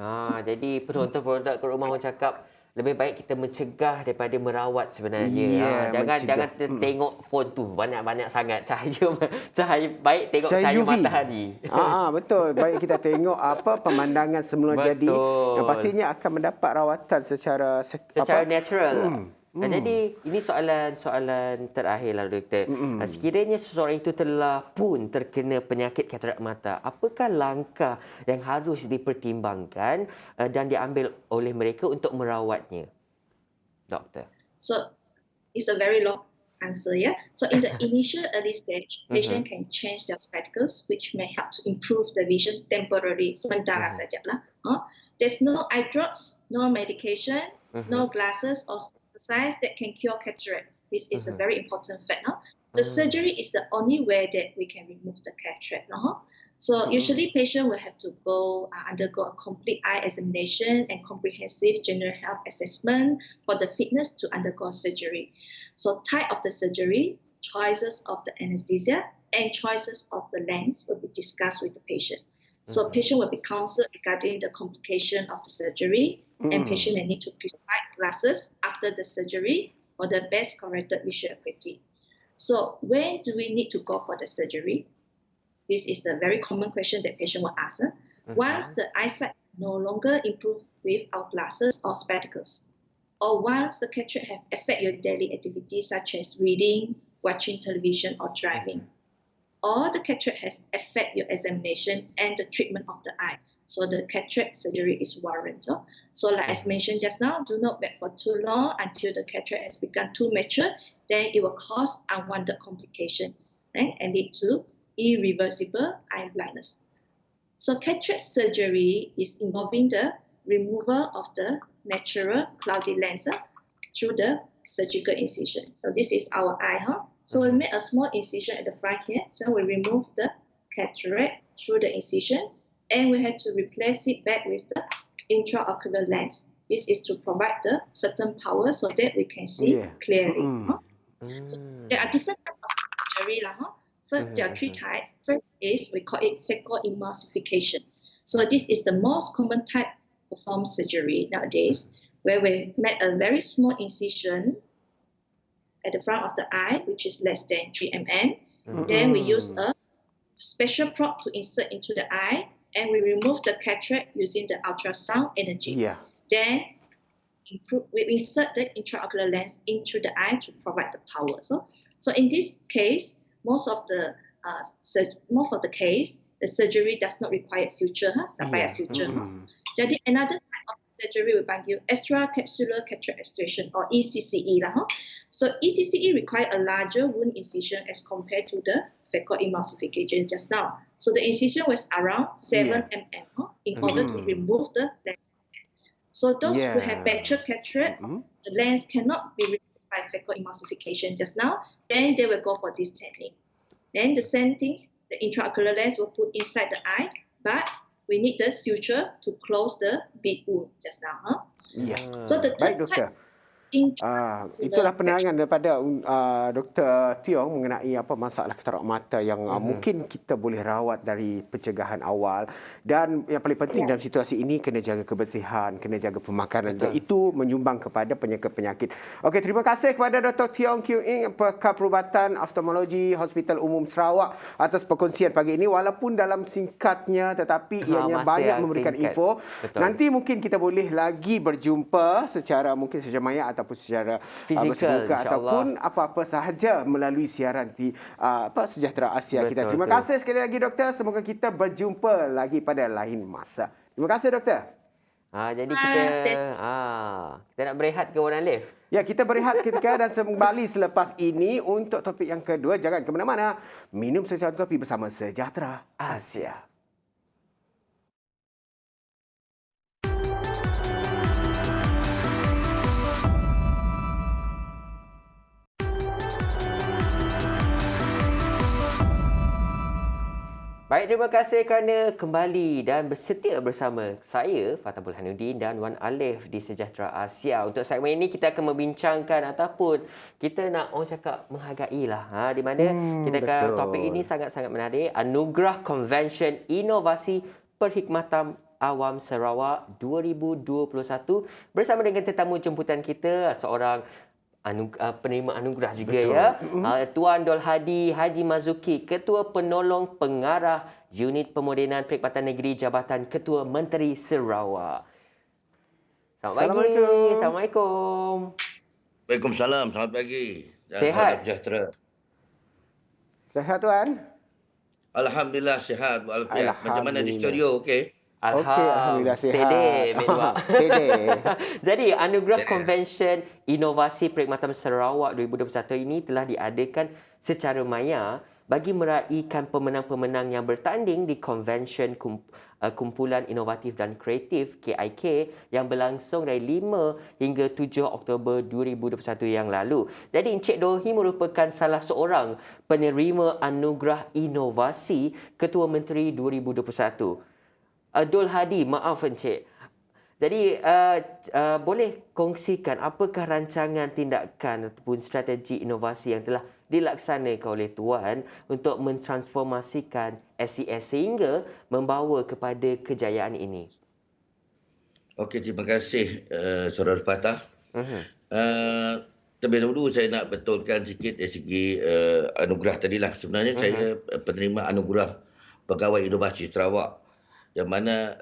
Jadi penonton-penonton kat rumah orang cakap lebih baik kita mencegah daripada merawat sebenarnya. Ya, Jangan tengok phone tu banyak-banyak sangat cahaya baik tengok cahaya UV. matahari. Betul. Baik kita tengok apa pemandangan semula jadi yang pastinya akan mendapat rawatan secara natural. Jadi ini soalan terakhirlah doktor. Sekiranya seseorang itu telah pun terkena penyakit katarak mata, apakah langkah yang harus dipertimbangkan dan diambil oleh mereka untuk merawatnya? Doktor. So it's a very long answer, yeah. So in the initial early stage, patient can change their spectacles, which may help to improve the vision temporarily, sementara sajalah. There's no eye drops, no medication, no glasses or exercise that can cure cataract. This is a very important fact. The surgery is the only way that we can remove the cataract. So usually patient will have to undergo a complete eye examination and comprehensive general health assessment for the fitness to undergo surgery. So type of the surgery, choices of the anesthesia, and choices of the lens will be discussed with the patient. So patient will be counseled regarding the complication of the surgery, and patient may need to prescribe glasses after the surgery for the best corrected visual acuity. So when do we need to go for the surgery? This is a very common question that patient will ask. Once the eyesight no longer improve with our glasses or spectacles, or once the cataract have affect your daily activities such as reading, watching television, or driving, or the cataract has affect your examination and the treatment of the eye. So the cataract surgery is warranted. So like as mentioned just now, do not wait for too long until the cataract has become too mature. Then it will cause unwanted complication and lead to irreversible eye blindness. So cataract surgery is involving the removal of the natural cloudy lens through the surgical incision. So this is our eye. So we make a small incision at the front here. So we remove the cataract through the incision, and we have to replace it back with the intraocular lens. This is to provide the certain power so that we can see clearly. So there are different types of surgery. First, there are three types. First is, we call it phacoemulsification. So this is the most common type of performed surgery nowadays, where we make a very small incision at the front of the eye, which is less than 3 mm. Then we use a special probe to insert into the eye, and we remove the cataract using the ultrasound energy. Then we insert the intraocular lens into the eye to provide the power. So in this case, most of the case, the surgery does not require suture. Tak payah suture. Jadi another type of surgery we panggil extracapsular castration or ECCE lah. So ECCE require a larger wound incision as compared to the phacoemulsification just now. So the incision was around 7 mm in order to remove the lens. So those who have bacterial cataract, the lens cannot be removed by phacoemulsification just now, then they will go for this technique. Then the same thing, the intraocular lens will put inside the eye, but we need the suture to close the big wound just now. Ya. So the Baik, third doktor. type, intraocular Itulah penerangan daripada Dr. Tiong mengenai apa masalah katarak mata yang mungkin kita boleh rawat dari pencegahan awal, dan yang paling penting dalam situasi ini kena jaga kebersihan, kena jaga pemakanan juga. Itu menyumbang kepada penyakit-penyakit. Okey, terima kasih kepada Dr. Tiong Kiew Ing, Pakar Perubatan Oftalmologi Hospital Umum Sarawak atas perkongsian pagi ini, walaupun dalam singkatnya tetapi ianya banyak memberikan info. Betul. Nanti mungkin kita boleh lagi berjumpa secara mungkin secara maya ataupun secara Fizikal, bersemuka ataupun apa-apa sahaja melalui siaran di Sejahtera Asia kita. Terima kasih sekali lagi, doktor. Semoga kita berjumpa lagi pada lain masa. Terima kasih, doktor. Jadi kita nak berehat ke Wan Alif? Ya, kita berehat seketika dan kembali selepas ini untuk topik yang kedua. Jangan ke mana-mana. Minum secawan kopi bersama Sejahtera Asia. Baik, terima kasih kerana kembali dan bersetia bersama saya, Fatah Burhanuddin dan Wan Alif di Sejahtera Asia. Untuk segmen ini kita akan membincangkan ataupun kita nak orang cakap menghargailah di mana kita akan topik ini sangat-sangat menarik. Anugerah Convention Inovasi Perkhidmatan Awam Sarawak 2021 bersama dengan tetamu jemputan kita, seorang penerima anugerah juga. Tuan Dol Hadi Haji Mazuki, Ketua Penolong Pengarah Unit Pemodenan Perkhidmatan Negeri Jabatan Ketua Menteri Sarawak. Selamat pagi. Assalamualaikum. Waalaikumsalam. Selamat pagi. Dan Sihat? salam sejahtera. Sihat, Tuan? Alhamdulillah sihat. Walafiat. Macam mana di studio? Okey? Alhamdulillah sihat. Steady. Jadi, Anugerah Convention Inovasi Perkhidmatan Sarawak 2021 ini telah diadakan secara maya bagi meraihkan pemenang-pemenang yang bertanding di Convention Kumpulan Inovatif dan Kreatif KIK yang berlangsung dari 5 hingga 7 Oktober 2021 yang lalu. Jadi Encik Dohi merupakan salah seorang penerima Anugerah Inovasi Ketua Menteri 2021. Dol Hadi, maaf Encik. Jadi boleh kongsikan apakah rancangan tindakan ataupun strategi inovasi yang telah dilaksanakan oleh Tuan untuk mentransformasikan SES sehingga membawa kepada kejayaan ini? Okey, terima kasih Saudara Fatah. Terlebih dahulu saya nak betulkan sikit dari segi anugerah tadilah. Sebenarnya saya penerima anugerah Pegawai Inovasi Sarawak, yang mana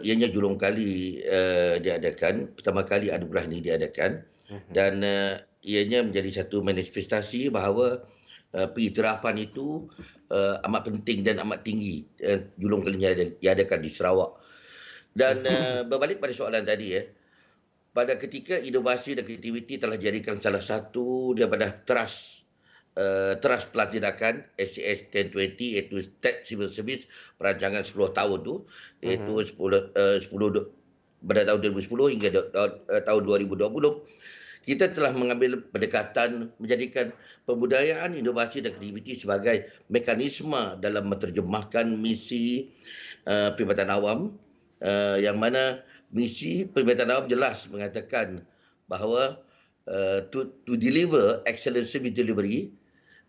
ianya julung kali diadakan. Pertama kali anugerah ini diadakan, dan ianya menjadi satu manifestasi bahawa pengiktirafan itu amat penting dan amat tinggi julung kalinya diadakan di Sarawak. Dan berbalik pada soalan tadi, pada ketika inovasi dan kreativiti telah dijadikan salah satu daripada teras pelan tindakan SCS 1020, iaitu State Civil Service, perancangan 10 tahun tu, iaitu 10 pada tahun 2010 hingga tahun 2020, kita telah mengambil pendekatan menjadikan pembudayaan, inovasi dan kreativiti sebagai mekanisme dalam menerjemahkan misi Perkhidmatan Awam, yang mana misi Perkhidmatan Awam jelas mengatakan bahawa to deliver excellent service delivery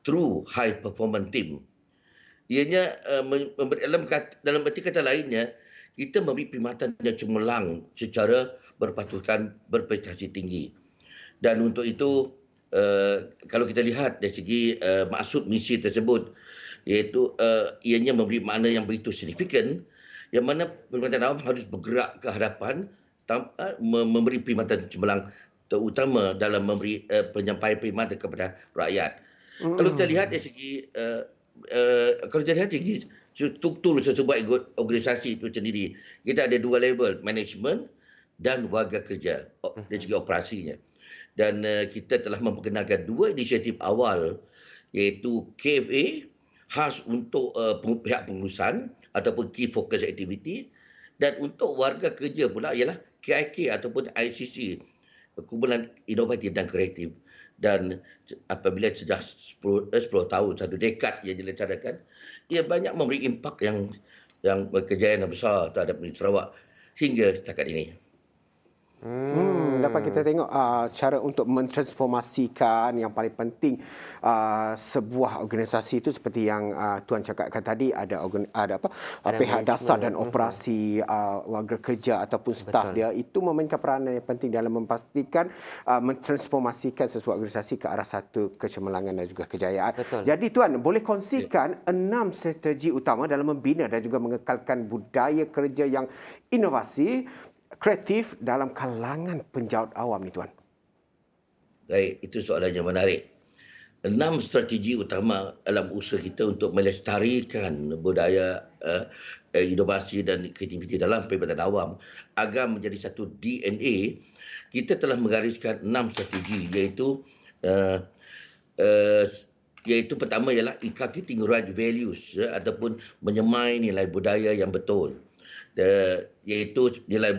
through high performance team. Ianya dalam arti kata lainnya, kita memberi perkhidmatan yang cemerlang secara berpatutan berprestasi tinggi. Dan untuk itu, kalau kita lihat dari segi maksud misi tersebut, iaitu ianya memberi makna yang begitu signifikan, yang mana Perkhidmatan Awam harus bergerak ke hadapan memberi perkhidmatan cemerlang, terutama dalam memberi penyampaian perkhidmatan kepada rakyat. Kalau kita lihat dari segi struktur sesebuah organisasi itu sendiri, kita ada dua level, management dan warga kerja dari segi operasinya. Dan kita telah memperkenalkan 2 inisiatif awal, iaitu KFA khas untuk pihak pengurusan ataupun Key Focus Activity, dan untuk warga kerja pula ialah KIK ataupun ICC, Kumpulan Inovatif dan Kreatif. Dan apabila sudah 10 tahun, 1 dekad yang dilaksanakan, ia banyak memberi impak yang kejayaan yang besar terhadap negeri Sarawak hingga setakat ini. Dapat kita tengok cara untuk mentransformasikan yang paling penting sebuah organisasi itu seperti yang Tuan cakapkan tadi, ada pihak dasar dan operasi warga kerja ataupun staf dia, itu memainkan peranan yang penting dalam memastikan mentransformasikan sebuah organisasi ke arah satu kecemerlangan dan juga kejayaan. Betul. Jadi Tuan boleh kongsikan 6 strategi utama dalam membina dan juga mengekalkan budaya kerja yang inovasi kreatif dalam kalangan penjawat awam ni, Tuan. Baik, itu soalan yang menarik. 6 strategi utama dalam usaha kita untuk melestarikan budaya inovasi dan kreativiti dalam perkhidmatan awam agar menjadi satu DNA. Kita telah menggariskan 6 strategi, iaitu pertama ialah inculcating right values, ataupun menyemai nilai budaya yang betul. Iaitu nilai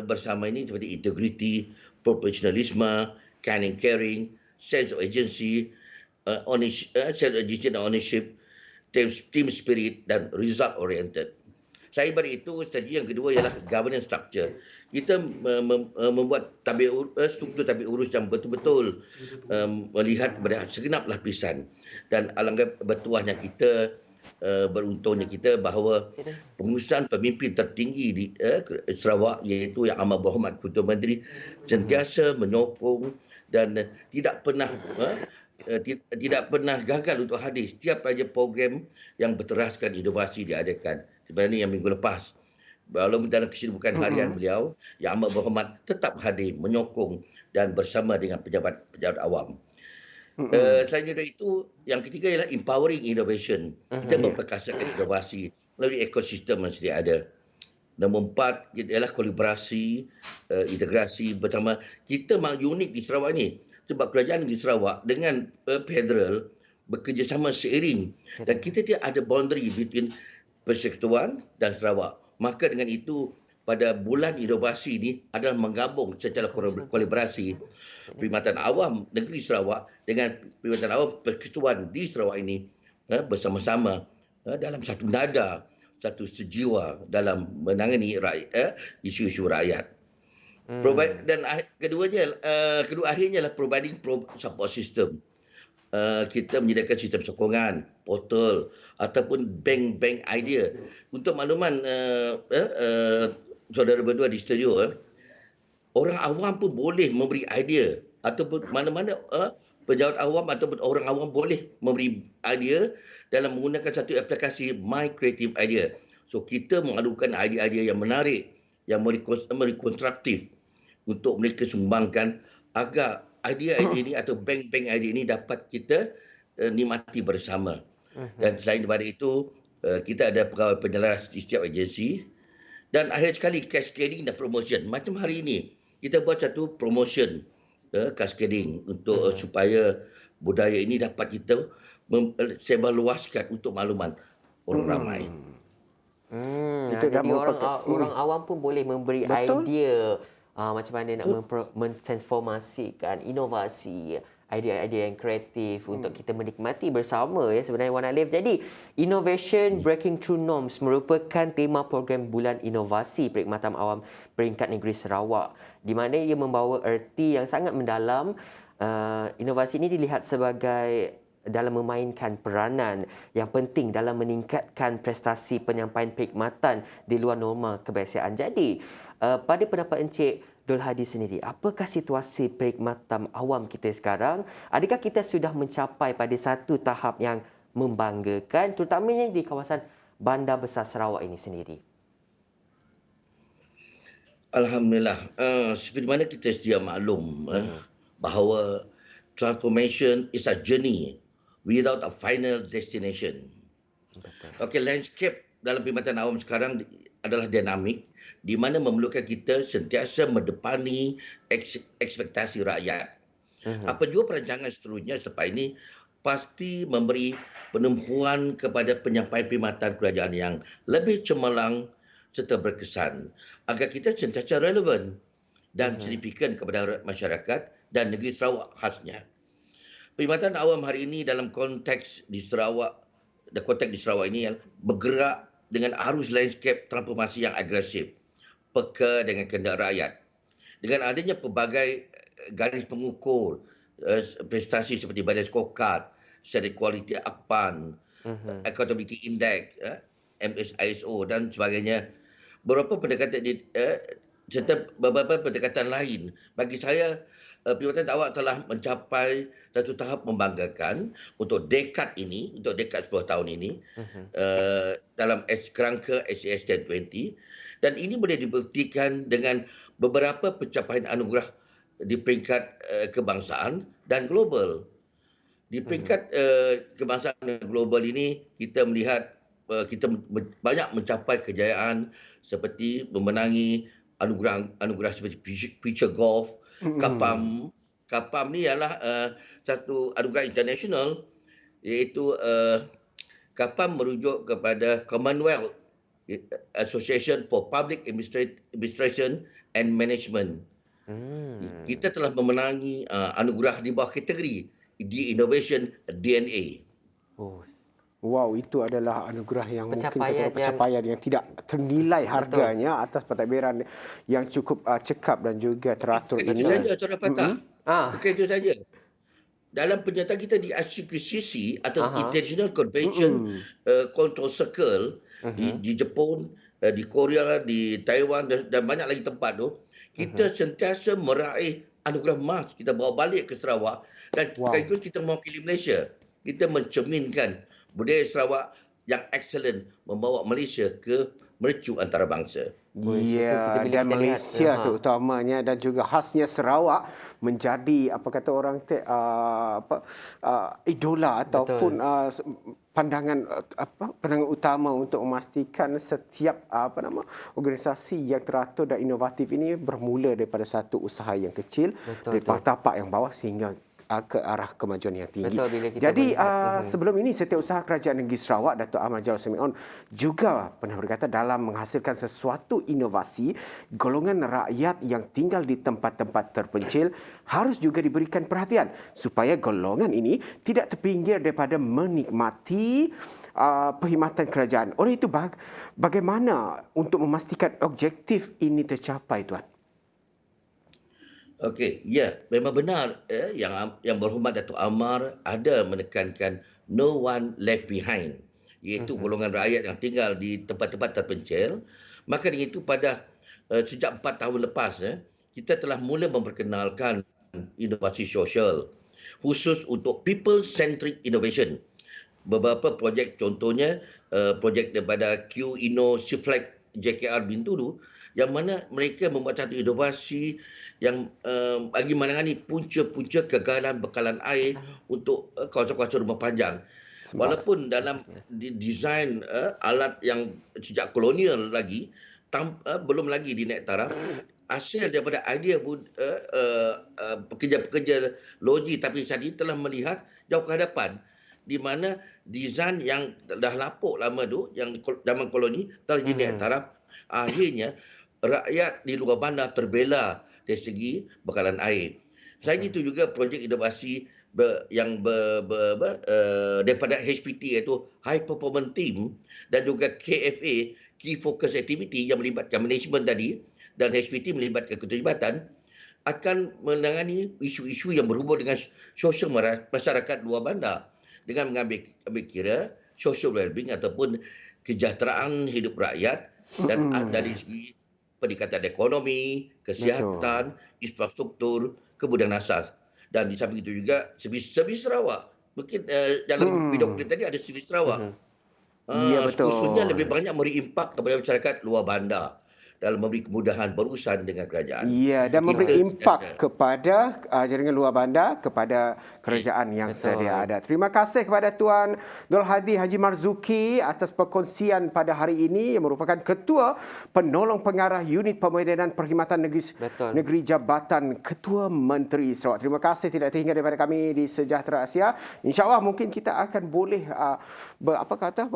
bersama ini seperti integriti, profesionalisme, kind and caring, sense of agency, ownership, team spirit dan result oriented. Saya bagi itu, strategi yang kedua ialah governance structure. Kita membuat struktur tabik urus yang betul-betul melihat kepada segenap lapisan, dan alangkah bertuahnya kita, beruntungnya kita bahawa pengurusan pemimpin tertinggi di Sarawak, iaitu Yang Amat Berhormat Ketua Menteri, sentiasa menyokong dan tidak pernah gagal untuk hadir setiap saja program yang berteraskan inovasi diadakan. Sebenarnya yang minggu lepas, walaupun dalam kesibukan harian beliau, Yang Amat Berhormat tetap hadir menyokong dan bersama dengan pejabat awam. Selain dari itu, yang ketiga ialah empowering innovation. Kita memperkasakan inovasi melalui ekosistem yang sedia ada. Nombor 4 ialah kolaborasi, integrasi bersama. Kita memang unik di Sarawak ni, sebab kerajaan di Sarawak dengan federal bekerjasama seiring, dan kita tidak ada boundary between Persekutuan dan Sarawak. Maka dengan itu, pada bulan inovasi ini adalah menggabung secara kolaborasi Perkhidmatan Awam Negeri Sarawak dengan Perkhidmatan Awam Persekutuan di Sarawak ini bersama-sama dalam satu nada, satu sejiwa dalam menangani isu-isu rakyat. Dan kedua akhirnya adalah providing support system. Kita menyediakan sistem sokongan, portal ataupun bank idea. Untuk makluman saudara berdua di studio, orang awam pun boleh memberi idea, ataupun mana-mana pejabat awam ataupun orang awam boleh memberi idea dalam menggunakan satu aplikasi My Creative Idea. So kita mengadukan idea-idea yang menarik, yang konstruktif untuk mereka sumbangkan agar idea-idea ini atau bank idea ini dapat kita nikmati bersama. Dan selain daripada itu, kita ada pegawai penyelaras di setiap agensi. Dan akhir sekali, cascading dan promotion. Macam hari ini, kita buat satu promotion cascading untuk supaya budaya ini dapat kita sebarluaskan untuk makluman orang ramai. Jadi orang awam pun boleh memberi idea macam mana nak mentransformasikan inovasi, idea-idea yang kreatif untuk kita menikmati bersama sebenarnya Wan Alif. Jadi Innovation Breaking Through Norms merupakan tema program Bulan Inovasi Perkhidmatan Awam Peringkat Negeri Sarawak, di mana ia membawa erti yang sangat mendalam. Inovasi ini dilihat sebagai dalam memainkan peranan yang penting dalam meningkatkan prestasi penyampaian perkhidmatan di luar norma kebiasaan. Jadi pada pendapat Encik Dul Hadi sendiri, apakah situasi perkhidmatan awam kita sekarang? Adakah kita sudah mencapai pada satu tahap yang membanggakan, terutamanya di kawasan Bandar Besar Sarawak ini sendiri? Alhamdulillah. Seperti mana kita sedia maklum bahawa transformation is a journey without a final destination. Okey, landscape dalam perkhidmatan awam sekarang adalah dinamik, di mana memerlukan kita sentiasa mendepani ekspektasi rakyat. Apa jua perancangan seterusnya selepas ini pasti memberi penumpuan kepada penyampaian perkhidmatan kerajaan yang lebih cemerlang serta berkesan agar kita sentiasa relevan dan signifikan kepada masyarakat dan negeri Sarawak khasnya. Perkhidmatan awam hari ini dalam konteks di Sarawak ini yang bergerak dengan arus landscape transformasi yang agresif, peka dengan kehendak rakyat. Dengan adanya pelbagai garis pengukur prestasi seperti Badan Scorecard, Standard Quality Akpan, Accountability Index, MSISO dan sebagainya. Beberapa pendekatan serta beberapa pendekatan lain. Bagi saya, perkhidmatan awam telah mencapai satu tahap membanggakan untuk dekad 10 tahun ini dalam kerangka SAS 1020, dan ini boleh dibuktikan dengan beberapa pencapaian anugerah di peringkat kebangsaan dan global. Di peringkat kebangsaan dan global ini kita melihat kita banyak mencapai kejayaan seperti memenangi anugerah seperti Future Golf, Kapam. Kapam ni ialah satu anugerah international, iaitu Kapam merujuk kepada Commonwealth Association for Public Administration and Management. Kita telah memenangi anugerah di bawah kategori di Innovation DNA. Oh, Wow, itu adalah anugerah yang Pencapaian mungkin pencapaian yang tidak ternilai harganya atas pentadbiran yang cukup cekap dan juga teratur Bukan ini. itu saja, Tuan Fatah. Ah. Bukan itu saja. Dalam penyertaan kita di ICQCC atau International Convention Control Circle di Jepun, di Korea, di Taiwan dan banyak lagi tempat tu, kita sentiasa meraih anugerah emas. Kita bawa balik ke Sarawak dan sekaligus kita mewakili Malaysia. Kita mencerminkan budaya Sarawak yang excellent membawa Malaysia ke mercu antarabangsa. Ya, dan Malaysia terutamanya dan juga khasnya Sarawak menjadi idola ataupun pandangan utama untuk memastikan setiap organisasi yang teratur dan inovatif ini bermula daripada satu usaha yang kecil, dari tapak yang bawah sehingga ke arah kemajuan yang tinggi. Jadi sebelum ini Setiausaha Kerajaan Negeri Sarawak Datuk Ahmad Jawad Semion juga pernah berkata dalam menghasilkan sesuatu inovasi, golongan rakyat yang tinggal di tempat-tempat terpencil harus juga diberikan perhatian supaya golongan ini tidak terpinggir daripada menikmati perkhidmatan kerajaan. Oleh itu bagaimana untuk memastikan objektif ini tercapai, Tuan? Okey, ya, memang benar yang berhormat Datuk Amar ada menekankan no one left behind, iaitu golongan rakyat yang tinggal di tempat-tempat terpencil. Maka dengan itu pada sejak 4 tahun lepas kita telah mula memperkenalkan inovasi sosial khusus untuk people-centric innovation. Beberapa projek contohnya projek daripada Q Inno Siflek JKR Bintulu yang mana mereka membuat satu inovasi yang bagi menangani punca-punca kegagalan bekalan air untuk kawasan-kawasan rumah panjang. Walaupun dalam desain alat yang sejak kolonial lagi, belum lagi dinaik taraf, hasil daripada idea pekerja-pekerja loji tapi saat ini telah melihat jauh ke hadapan, di mana desain yang dah lapuk lama tu, yang zaman koloni, telah dinaik taraf. Akhirnya, rakyat di luar bandar terbela dari segi bekalan air. Selain itu juga projek inovasi daripada HPT iaitu High Performance Team dan juga KFA Key Focus Activity yang melibatkan management tadi dan HPT melibatkan keterlibatan akan menangani isu-isu yang berhubung dengan sosial masyarakat luar bandar dengan mengambil kira social well-being ataupun kesejahteraan hidup rakyat dan dari segi peningkatan ekonomi, kesihatan, infrastruktur, kemudahan asas. Dan di samping itu juga servis Sarawak. Mungkin dalam video klip tadi ada servis Sarawak. Ya, betul. Khususnya lebih banyak memberi impak kepada masyarakat luar bandar. dalam memberi kemudahan berurusan dengan kerajaan. Ya, dan memberi Kita impak sentiasa- kepada jaringan luar bandar, kepada kerajaan yang sedia ada. Terima kasih kepada Tuan Dul Hadi Haji Marzuki atas perkongsian pada hari ini yang merupakan Ketua Penolong Pengarah Unit Pemedanan Perkhidmatan Negeri Jabatan Ketua Menteri Sarawak. Terima kasih tidak terhingga daripada kami di Sejahtera Asia. InsyaAllah mungkin kita akan boleh berkata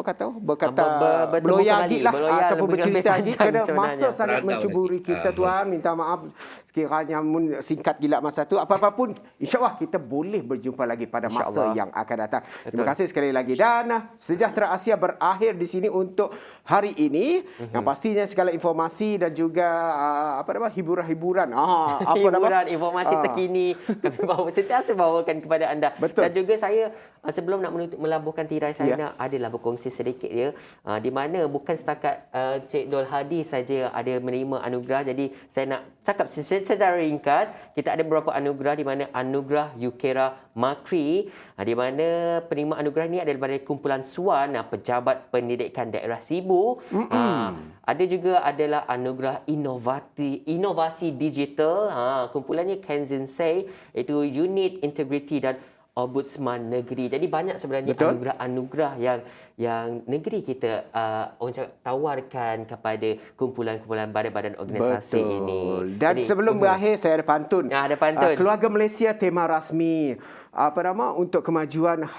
beloyang kembali, lah berloyang ataupun lebih bercerita lagi panjang kerana sebenarnya. masa sangat Rantau mencuburi lagi. kita Tuan. Minta maaf sekiranya singkat gila masa tu. Apa-apa pun insya-Allah kita boleh berjumpa lagi pada masa InsyaAllah. yang akan datang. Terima kasih sekali lagi dan Sejahtera Asia berakhir di sini untuk hari ini. Yang pastinya segala informasi dan juga hiburan-hiburan. Hiburan, informasi terkini kami sentiasa bawakan kepada anda. Betul. Dan juga saya sebelum nak melabuhkan tirai saya Ya. nak adalah berkongsi sedikit ya. Di mana bukan setakat Cik Dul Hadi saja ada menerima anugerah. Jadi saya nak cakap secara ringkas, kita ada beberapa anugerah di mana anugerah Yukera Makri, di mana penerima anugerah ini adalah daripada kumpulan SWAN, Pejabat Pendidikan Daerah Sibu. Ada juga adalah anugerah inovasi digital. Kumpulannya Kenzin Say, iaitu Unit Integriti dan Ombudsman Negeri. Jadi banyak sebenarnya Betul. anugerah-anugerah yang negeri kita orang cakap tawarkan kepada kumpulan-kumpulan badan-badan organisasi ini. Dan Jadi, sebelum berakhir saya ada pantun. Ada pantun. Keluarga Malaysia tema rasmi untuk kemajuan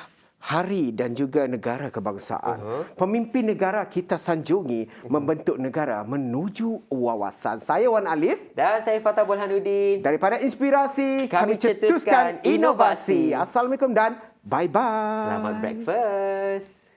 hari dan juga negara kebangsaan. Pemimpin negara kita sanjungi membentuk negara menuju wawasan. Saya Wan Alif. Dan saya Fatah Burhanuddin. Daripada inspirasi, Kami kami cetuskan cetuskan inovasi. inovasi. Assalamualaikum dan bye-bye. Selamat breakfast.